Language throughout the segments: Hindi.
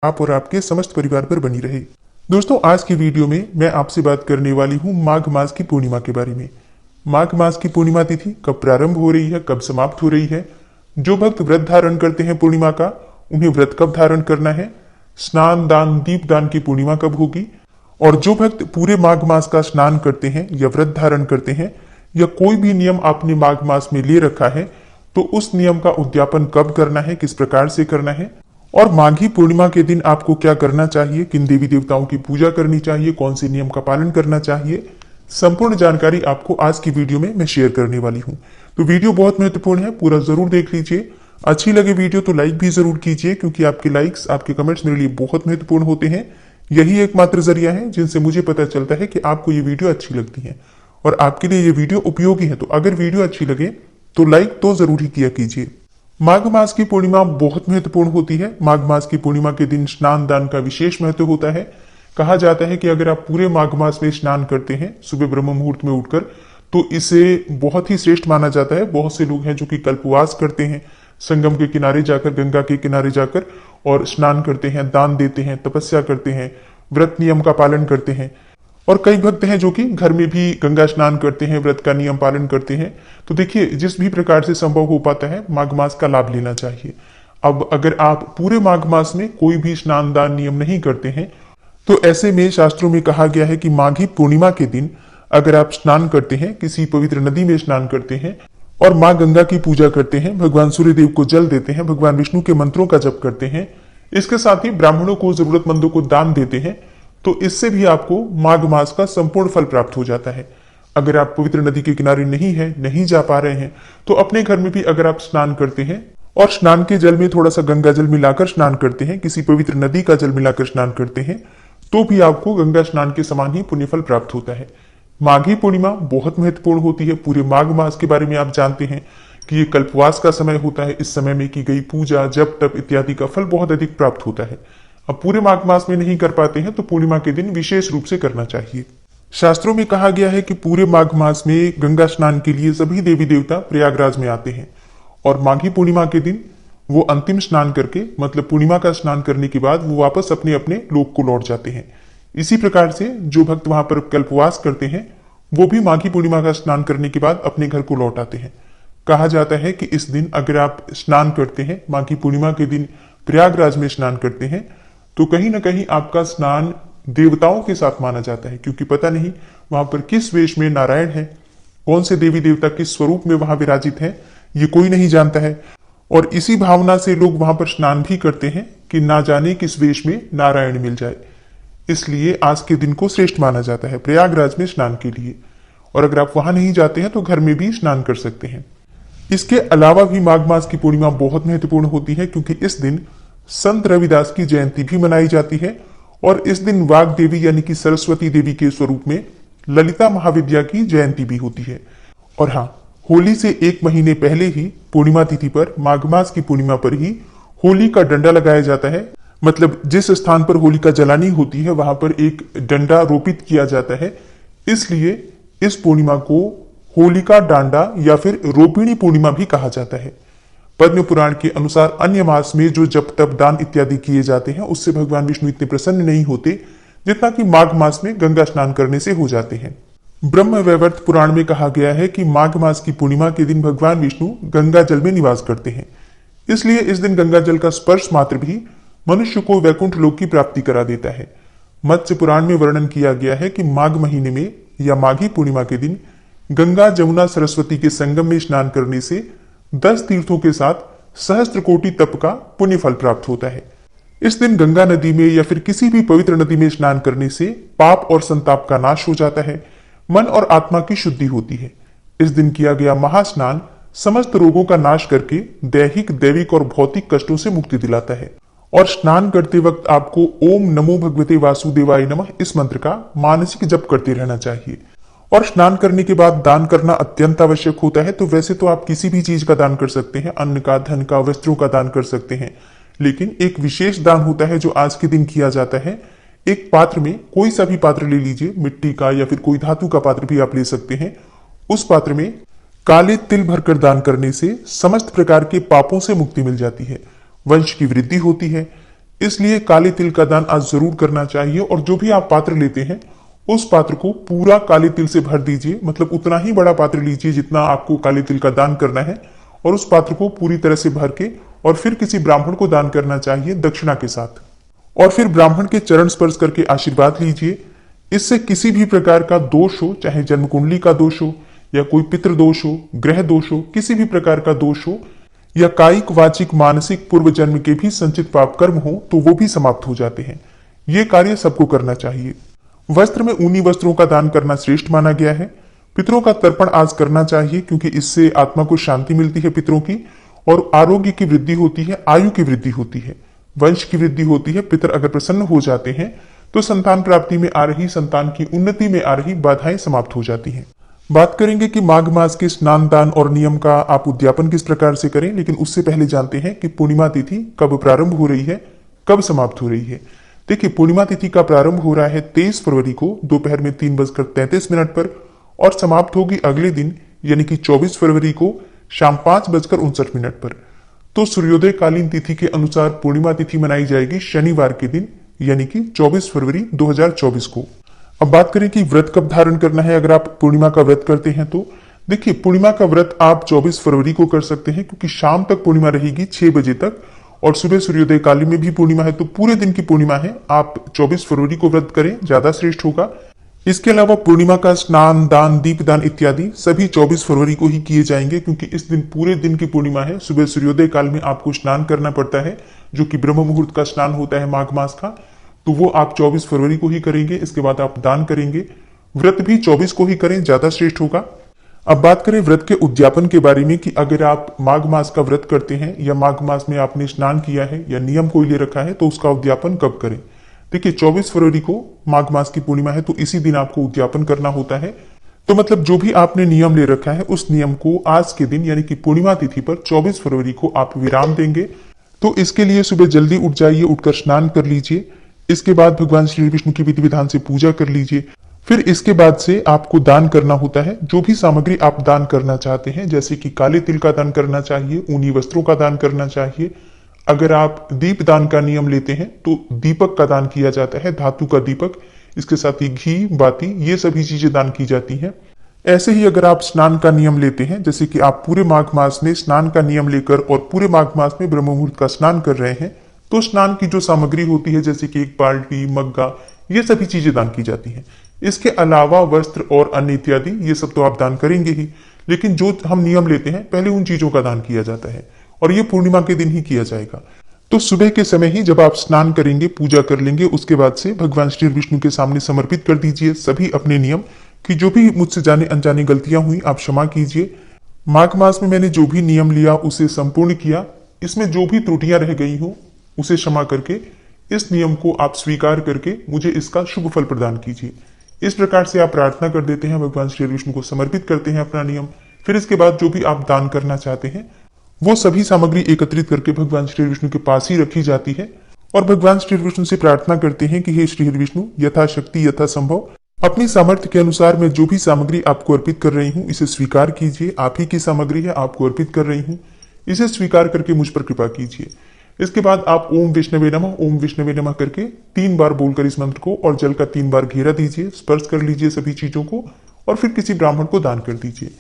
आप और आपके समस्त परिवार पर बनी रहे। दोस्तों, आज की वीडियो में मैं आपसे बात करने वाली हूँ माघ मास की पूर्णिमा के बारे में। माघ मास की पूर्णिमा तिथि कब प्रारंभ हो रही है, कब समाप्त हो रही है, जो भक्त व्रत धारण करते हैं पूर्णिमा का, उन्हें व्रत कब धारण करना है, स्नान दान दीप दान की पूर्णिमा कब होगी, और जो भक्त पूरे माघ मास का स्नान करते हैं या व्रत धारण करते हैं या कोई भी नियम आपने माघ मास में ले रखा है, तो उस नियम का उद्यापन कब करना है, किस प्रकार से करना है, और माघी पूर्णिमा के दिन आपको क्या करना चाहिए, किन देवी देवताओं की पूजा करनी चाहिए, कौन से नियम का पालन करना चाहिए, संपूर्ण जानकारी आपको आज की वीडियो में मैं शेयर करने वाली हूं। तो वीडियो बहुत महत्वपूर्ण है, पूरा जरूर देख लीजिए। अच्छी लगे वीडियो तो लाइक भी जरूर कीजिए, क्योंकि आपके लाइक्स, आपके कमेंट्स मेरे लिए बहुत महत्वपूर्ण होते हैं। यही एकमात्र जरिया है जिनसे मुझे पता चलता है कि आपको ये वीडियो अच्छी लगती है और आपके लिए ये वीडियो उपयोगी है। तो अगर वीडियो अच्छी लगे तो लाइक तो जरूर ही किया कीजिए। माघ मास की पूर्णिमा बहुत महत्वपूर्ण होती है। माघ मास की पूर्णिमा के दिन स्नान दान का विशेष महत्व होता है। कहा जाता है कि अगर आप पूरे माघ मास में स्नान करते हैं सुबह ब्रह्म मुहूर्त में उठकर, तो इसे बहुत ही श्रेष्ठ माना जाता है। बहुत से लोग हैं जो कि कल्पवास करते हैं, संगम के किनारे जाकर, गंगा के किनारे जाकर और स्नान करते हैं, दान देते हैं, तपस्या करते हैं, व्रत नियम का पालन करते हैं। और कई भक्त हैं जो कि घर में भी गंगा स्नान करते हैं, व्रत का नियम पालन करते हैं। तो देखिए, जिस भी प्रकार से संभव हो पाता है माघ मास का लाभ लेना चाहिए। अब अगर आप पूरे माघ मास में कोई भी स्नान दान नियम नहीं करते हैं, तो ऐसे में शास्त्रों में कहा गया है कि माघी पूर्णिमा के दिन अगर आप स्नान करते हैं, किसी पवित्र नदी में स्नान करते हैं और माँ गंगा की पूजा करते हैं, भगवान सूर्यदेव को जल देते हैं, भगवान विष्णु के मंत्रों का जप करते हैं, इसके साथ ही ब्राह्मणों को, जरूरतमंदों को दान देते हैं, तो इससे भी आपको माघ मास का संपूर्ण फल प्राप्त हो जाता है। अगर आप पवित्र नदी के किनारे नहीं जा पा रहे हैं, तो अपने घर में भी अगर आप स्नान करते हैं और स्नान के जल में थोड़ा सा गंगा जल मिलाकर स्नान करते हैं, किसी पवित्र नदी का जल मिलाकर स्नान करते हैं, तो भी आपको गंगा स्नान के समान ही पुण्यफल प्राप्त होता है। माघी पूर्णिमा बहुत महत्वपूर्ण होती है। पूरे माघ मास के बारे में आप जानते हैं कि ये कल्पवास का समय होता है। इस समय में की गई पूजा, जप, तप इत्यादि का फल बहुत अधिक प्राप्त होता है। अब पूरे माघ मास में नहीं कर पाते हैं तो पूर्णिमा के दिन विशेष रूप से करना चाहिए। शास्त्रों में कहा गया है कि पूरे माघ मास में गंगा स्नान के लिए सभी देवी देवता प्रयागराज में आते हैं और माघी पूर्णिमा के दिन वो अंतिम स्नान करके, मतलब पूर्णिमा का स्नान करने के बाद वो वापस अपने अपने लोक को लौट जाते हैं। इसी प्रकार से जो भक्त वहां पर कल्पवास करते हैं वो भी माघी पूर्णिमा का स्नान करने के बाद अपने घर को लौट आते हैं। कहा जाता है कि इस दिन अगर आप स्नान करते हैं, माघी पूर्णिमा के दिन प्रयागराज में स्नान करते हैं, तो कहीं ना कहीं आपका स्नान देवताओं के साथ माना जाता है, क्योंकि पता नहीं वहां पर किस वेश में नारायण है, कौन से देवी देवता किस स्वरूप में वहां विराजित है, ये कोई नहीं जानता है। और इसी भावना से लोग वहां पर स्नान भी करते हैं कि ना जाने किस वेश में नारायण मिल जाए। इसलिए आज के दिन को श्रेष्ठ माना जाता है प्रयागराज में स्नान के लिए। और अगर आप वहां नहीं जाते हैं तो घर में भी स्नान कर सकते हैं। इसके अलावा भी माघ मास की पूर्णिमा बहुत महत्वपूर्ण होती है, क्योंकि इस दिन संत रविदास की जयंती भी मनाई जाती है और इस दिन वाग देवी यानी कि सरस्वती देवी के स्वरूप में ललिता महाविद्या की जयंती भी होती है। और हाँ, होली से एक महीने पहले ही पूर्णिमा तिथि पर, माघ मास की पूर्णिमा पर ही होली का डंडा लगाया जाता है। मतलब जिस स्थान पर होलिका जलानी होती है वहां पर एक डंडा रोपित किया जाता है। इसलिए इस पूर्णिमा को होलिका डांडा या फिर रोपिणी पूर्णिमा भी कहा जाता है। पद्म पुराण के अनुसार अन्य मास में जो जप तप दान इत्यादि किए जाते हैं उससे भगवान विष्णु इतने प्रसन्न नहीं होते जितना कि माघ मास में गंगा स्नान करने से हो जाते हैं। ब्रह्म वैवर्त पुराण में कहा गया है कि माघ मास की पूर्णिमा के दिन भगवान विष्णु गंगा जल में निवास करते हैं। इसलिए इस दिन गंगा जल का स्पर्श मात्र भी मनुष्य को वैकुंठ लोक की प्राप्ति करा देता है। मत्स्य पुराण में वर्णन किया गया है कि माघ महीने में या माघी पूर्णिमा के दिन गंगा जमुना सरस्वती के संगम में स्नान करने से 10 तीर्थों के साथ सहस्त्र कोटि तप का पुण्य फल प्राप्त होता है। इस दिन गंगा नदी में या फिर किसी भी पवित्र नदी में स्नान करने से पाप और संताप का नाश हो जाता है, मन और आत्मा की शुद्धि होती है। इस दिन किया गया महास्नान समस्त रोगों का नाश करके दैहिक, दैविक और भौतिक कष्टों से मुक्ति दिलाता है। और स्नान करते वक्त आपको ओम नमो भगवते वासुदेवाय नमः इस मंत्र का मानसिक जप करते रहना चाहिए। और स्नान करने के बाद दान करना अत्यंत आवश्यक होता है। तो वैसे तो आप किसी भी चीज का दान कर सकते हैं, अन्न का, धन का, वस्त्रों का दान कर सकते हैं, लेकिन एक विशेष दान होता है जो आज के दिन किया जाता है। एक पात्र में, कोई सा भी पात्र ले लीजिए, मिट्टी का या फिर कोई धातु का पात्र भी आप ले सकते हैं। उस पात्र में काले तिल भरकर दान करने से समस्त प्रकार के पापों से मुक्ति मिल जाती है, वंश की वृद्धि होती है। इसलिए काले तिल का दान आज जरूर करना चाहिए। और जो भी आप पात्र लेते हैं उस पात्र को पूरा काले तिल से भर दीजिए, मतलब उतना ही बड़ा पात्र लीजिए जितना आपको काले तिल का दान करना है, और उस पात्र को पूरी तरह से भर के और फिर किसी ब्राह्मण को दान करना चाहिए दक्षिणा के साथ। और फिर ब्राह्मण के चरण स्पर्श करके आशीर्वाद लीजिए। इससे किसी भी प्रकार का दोष हो, चाहे जन्म कुंडली का दोष हो या कोई पितृ दोष हो, ग्रह दोष हो, किसी भी प्रकार का दोष हो, या कायिक वाचिक मानसिक पूर्व जन्म के भी संचित पाप कर्म हो, तो वो भी समाप्त हो जाते हैं। ये कार्य सबको करना चाहिए। वस्त्र में ऊनी वस्त्रों का दान करना श्रेष्ठ माना गया है। पितरों का तर्पण आज करना चाहिए, क्योंकि इससे आत्मा को शांति मिलती है पितरों की, और आरोग्य की वृद्धि होती है, आयु की वृद्धि होती है, वंश की वृद्धि होती है। पितर अगर प्रसन्न हो जाते हैं तो संतान प्राप्ति में आ रही, संतान की उन्नति में आ रही बाधाएं समाप्त हो जाती हैं। बात करेंगे कि माघ मास के स्नान दान और नियम का आप उद्यापन किस प्रकार से करें, लेकिन उससे पहले जानते हैं कि पूर्णिमा तिथि कब प्रारंभ हो रही है, कब समाप्त हो रही है। देखिए, पूर्णिमा तिथि का प्रारंभ हो रहा है 23 फरवरी को दोपहर में 3:33 पर, और समाप्त होगी अगले दिन यानी कि 24 फरवरी को शाम 5:59 पर। तो सूर्योदय कालीन तिथि के अनुसार पूर्णिमा तिथि मनाई जाएगी शनिवार के दिन, यानी कि 24 फरवरी 2024 को। अब बात करें कि व्रत कब धारण करना है अगर आप पूर्णिमा का व्रत करते हैं तो। देखिए, पूर्णिमा का व्रत आप 24 फरवरी को कर सकते हैं, क्योंकि शाम तक पूर्णिमा रहेगी 6 बजे तक, और सुबह सूर्योदय कालीन में भी पूर्णिमा है, तो पूरे दिन की पूर्णिमा है। आप 24 फरवरी को व्रत करें, ज्यादा श्रेष्ठ होगा। इसके अलावा पूर्णिमा का स्नान दान दीप दान इत्यादि सभी 24 फरवरी को ही किए जाएंगे, क्योंकि इस दिन पूरे दिन की पूर्णिमा है। सुबह सूर्योदय काल में आपको स्नान करना पड़ता है, जो कि ब्रह्म मुहूर्त का स्नान होता है माघ मास का, तो वो आप 24 फरवरी को ही करेंगे। इसके बाद आप दान करेंगे। व्रत भी 24 को ही करें, ज्यादा श्रेष्ठ होगा। अब बात करें व्रत के उद्यापन के बारे में कि अगर आप माघ मास का व्रत करते हैं या माघ मास में आपने स्नान किया है या नियम कोई ले रखा है, तो उसका उद्यापन कब करें। देखिए, 24 फरवरी को माघ मास की पूर्णिमा है, तो इसी दिन आपको उद्यापन करना होता है। तो मतलब जो भी आपने नियम ले रखा है उस नियम को आज के दिन यानी कि पूर्णिमा तिथि पर 24 फरवरी को आप विराम देंगे। तो इसके लिए सुबह जल्दी उठ जाइए, उठकर स्नान कर लीजिए। इसके बाद भगवान श्री विष्णु की विधि विधान से पूजा कर लीजिए। फिर इसके बाद से आपको दान करना होता है। जो भी सामग्री आप दान करना चाहते हैं, जैसे कि काले तिल का दान करना चाहिए, ऊनी वस्त्रों का दान करना चाहिए। अगर आप दीप दान का नियम लेते हैं तो दीपक का दान किया जाता है, धातु का दीपक। इसके साथ ही घी बाती, ये सभी चीजें दान की जाती हैं। ऐसे ही अगर आप स्नान का नियम लेते हैं, जैसे कि आप पूरे माघ मास में स्नान का नियम लेकर और पूरे माघ मास में ब्रह्म मुहूर्त का स्नान कर रहे हैं, तो स्नान की जो सामग्री होती है, जैसे कि एक बाल्टी, मग्गा, ये सभी चीजें दान की जाती हैं। इसके अलावा वस्त्र और अन्य इत्यादि ये सब तो आप दान करेंगे ही, लेकिन जो हम नियम लेते हैं पहले उन चीजों का दान किया जाता है, और ये पूर्णिमा के दिन ही किया जाएगा। तो सुबह के समय ही जब आप स्नान करेंगे, पूजा कर लेंगे, उसके बाद से भगवान श्री विष्णु के सामने समर्पित कर दीजिए सभी अपने नियम, कि जो भी मुझसे जाने अनजाने गलतियां हुई आप क्षमा कीजिए। माघ मास में मैंने जो भी नियम लिया उसे संपूर्ण किया, इसमें जो भी त्रुटियां रह गई हो उसे क्षमा करके इस नियम को आप स्वीकार करके मुझे इसका शुभ फल प्रदान कीजिए। इस प्रकार से आप प्रार्थना कर देते हैं, भगवान श्री विष्णु को समर्पित करते हैं अपना नियम। फिर इसके बाद जो भी आप दान करना चाहते हैं वो सभी सामग्री एकत्रित करके भगवान श्री विष्णु के पास ही रखी जाती है, और भगवान श्री विष्णु से प्रार्थना करते हैं कि हे श्री विष्णु, यथाशक्ति यथासंभव अपनी सामर्थ्य के अनुसार मैं जो भी सामग्री आपको अर्पित कर रही हूँ इसे स्वीकार कीजिए। आप ही की सामग्री है, आपको अर्पित कर रही हूँ, इसे स्वीकार करके मुझ पर कृपा कीजिए। इसके बाद आप ओम विष्णवे नमः, ओम विष्णवे नमः करके 3 बार बोलकर इस मंत्र को और जल का 3 बार घेरा दीजिए, स्पर्श कर लीजिए सभी चीजों को, और फिर किसी ब्राह्मण को दान कर दीजिए।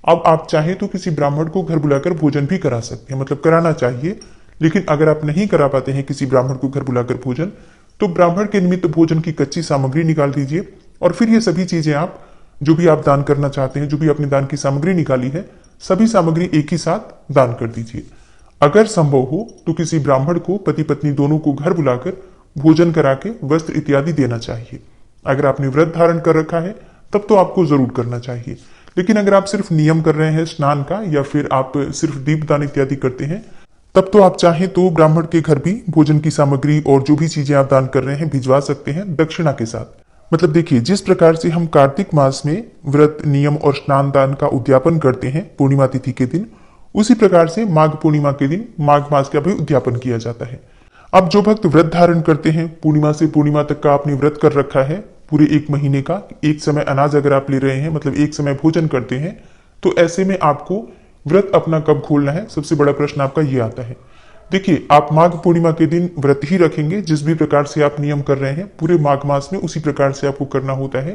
अब आप चाहे तो किसी ब्राह्मण को घर बुलाकर भोजन भी करा सकते हैं, मतलब कराना चाहिए। लेकिन अगर आप नहीं करा पाते हैं किसी ब्राह्मण को घर बुलाकर भोजन, तो ब्राह्मण के निमित्त भोजन की कच्ची सामग्री निकाल दीजिए, और फिर ये सभी चीजें आप जो भी आप दान करना चाहते हैं, जो भी अपने दान की सामग्री निकाली है, सभी सामग्री एक ही साथ दान कर दीजिए। अगर संभव हो तो किसी ब्राह्मण को पति पत्नी दोनों को घर बुलाकर भोजन करा के वस्त्र इत्यादि देना चाहिए। अगर आपने व्रत धारण कर रखा है तब तो आपको जरूर करना चाहिए। लेकिन अगर आप सिर्फ नियम कर रहे हैं स्नान का, या फिर आप सिर्फ दीपदान इत्यादि करते हैं, तब तो आप चाहें तो ब्राह्मण के घर भी भोजन की सामग्री और जो भी चीजें आप दान कर रहे हैं भिजवा सकते हैं दक्षिणा के साथ। मतलब देखिए, जिस प्रकार से हम कार्तिक मास में व्रत नियम और स्नान दान का उद्यापन करते हैं पूर्णिमा तिथि के दिन, उसी प्रकार से माघ पूर्णिमा के दिन माघ मास का भी उद्यापन किया जाता है। अब जो भक्त व्रत धारण करते हैं, पूर्णिमा से पूर्णिमा तक का आपने व्रत कर रखा है, पूरे 1 महीने का एक समय अनाज अगर आप ले रहे हैं, मतलब एक समय भोजन करते हैं, तो ऐसे में आपको व्रत अपना कब खोलना है, सबसे बड़ा प्रश्न आपका ये आता है। देखिए, आप माघ पूर्णिमा के दिन व्रत ही रखेंगे। जिस भी प्रकार से आप नियम कर रहे हैं पूरे माघ मास में, उसी प्रकार से आपको करना होता है।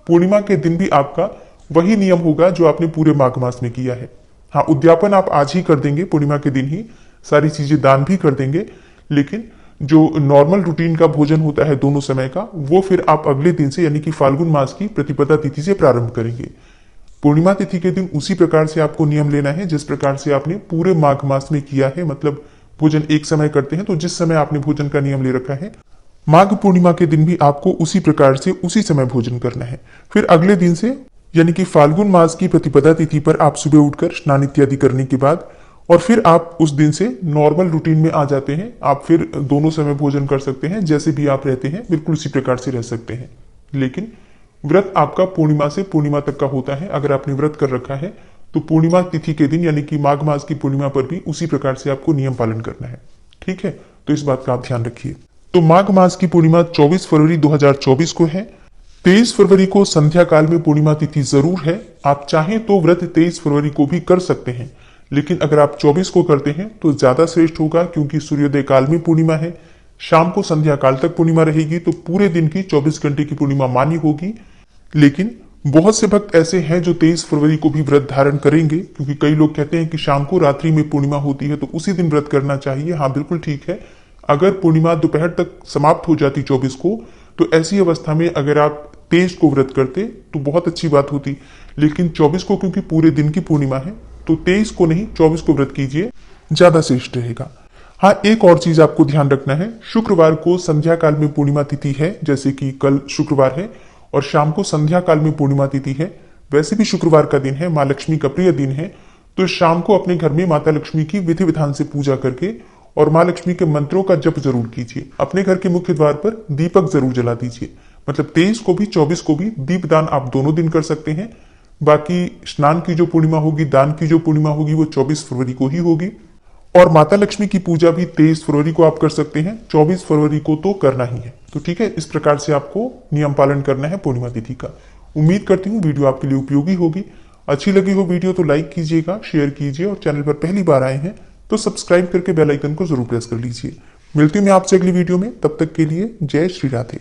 पूर्णिमा के दिन भी आपका वही नियम होगा जो आपने पूरे माघ मास में किया है। हाँ, उद्यापन आप आज ही कर देंगे, पूर्णिमा के दिन ही सारी चीजें दान भी कर देंगे, लेकिन जो नॉर्मल रूटीन का भोजन होता है दोनों समय का, वो फिर आप अगले दिन से यानी कि फाल्गुन मास की प्रतिपदा तिथि से प्रारंभ करेंगे। पूर्णिमा तिथि के दिन उसी प्रकार से आपको नियम लेना है जिस प्रकार से आपने पूरे माघ मास में किया है। मतलब भोजन एक समय करते हैं, तो जिस समय आपने भोजन का नियम ले रखा है, माघ पूर्णिमा के दिन भी आपको उसी प्रकार से उसी समय भोजन करना है। फिर अगले दिन से यानी कि फाल्गुन मास की प्रतिपदा तिथि पर आप सुबह उठकर स्नान इत्यादि करने के बाद और फिर आप उस दिन से नॉर्मल रूटीन में आ जाते हैं। आप फिर दोनों समय भोजन कर सकते हैं, जैसे भी आप रहते हैं बिल्कुल उसी प्रकार से रह सकते हैं। लेकिन व्रत आपका पूर्णिमा से पूर्णिमा तक का होता है। अगर आपने व्रत कर रखा है तो पूर्णिमा तिथि के दिन यानी कि माघ मास की पूर्णिमा पर भी उसी प्रकार से आपको नियम पालन करना है। ठीक है, तो इस बात का आप ध्यान रखिए। तो माघ मास की पूर्णिमा 24 फरवरी 2024 को है। 23 फरवरी को संध्या काल में पूर्णिमा तिथि जरूर है। आप चाहें तो व्रत 23 फरवरी को भी कर सकते हैं, लेकिन अगर आप 24 को करते हैं तो ज्यादा श्रेष्ठ होगा, क्योंकि सूर्योदय काल में पूर्णिमा है, शाम को संध्या काल तक पूर्णिमा रहेगी, तो पूरे दिन की 24 घंटे की पूर्णिमा मानी होगी। लेकिन बहुत से भक्त ऐसे हैं जो 23 फरवरी को भी व्रत धारण करेंगे, क्योंकि कई लोग कहते हैं कि शाम को रात्रि में पूर्णिमा होती है तो उसी दिन व्रत करना चाहिए। हाँ, बिल्कुल ठीक है। अगर पूर्णिमा दोपहर तक समाप्त हो जाती 24 को, तो ऐसी अवस्था में अगर आप 23 को व्रत करते तो बहुत अच्छी बात होती। लेकिन 24 को क्योंकि पूरे दिन की पूर्णिमा है, तो 23 को नहीं 24 को व्रत कीजिए, ज्यादा श्रेष्ठ रहेगा। हाँ, एक और चीज आपको ध्यान रखना है, शुक्रवार को संध्या काल में पूर्णिमा तिथि है, जैसे कि कल शुक्रवार है और शाम को संध्या काल में पूर्णिमा तिथि है। वैसे भी शुक्रवार का दिन है, माँ लक्ष्मी का प्रिय दिन है, तो शाम को अपने घर में माता लक्ष्मी की विधि विधान से पूजा करके और माँ लक्ष्मी के मंत्रों का जप जरूर कीजिए। अपने घर के मुख्य द्वार पर दीपक जरूर जला दीजिए। मतलब 23 को भी 24 को भी दीपदान आप दोनों दिन कर सकते हैं। बाकी स्नान की जो पूर्णिमा होगी, दान की जो पूर्णिमा होगी, वो 24 फरवरी को ही होगी। और माता लक्ष्मी की पूजा भी 23 फरवरी को आप कर सकते हैं, 24 फरवरी को तो करना ही है। तो ठीक है, इस प्रकार से आपको नियम पालन करना है पूर्णिमा तिथि का। उम्मीद करती हूँ वीडियो आपके लिए उपयोगी होगी। अच्छी लगी हो वीडियो तो लाइक कीजिएगा, शेयर कीजिए, और चैनल पर पहली बार आए हैं तो सब्सक्राइब करके बेल आइकन को जरूर प्रेस कर लीजिए। मिलती हूँ मैं आपसे अगली वीडियो में, तब तक के लिए जय श्री राधे।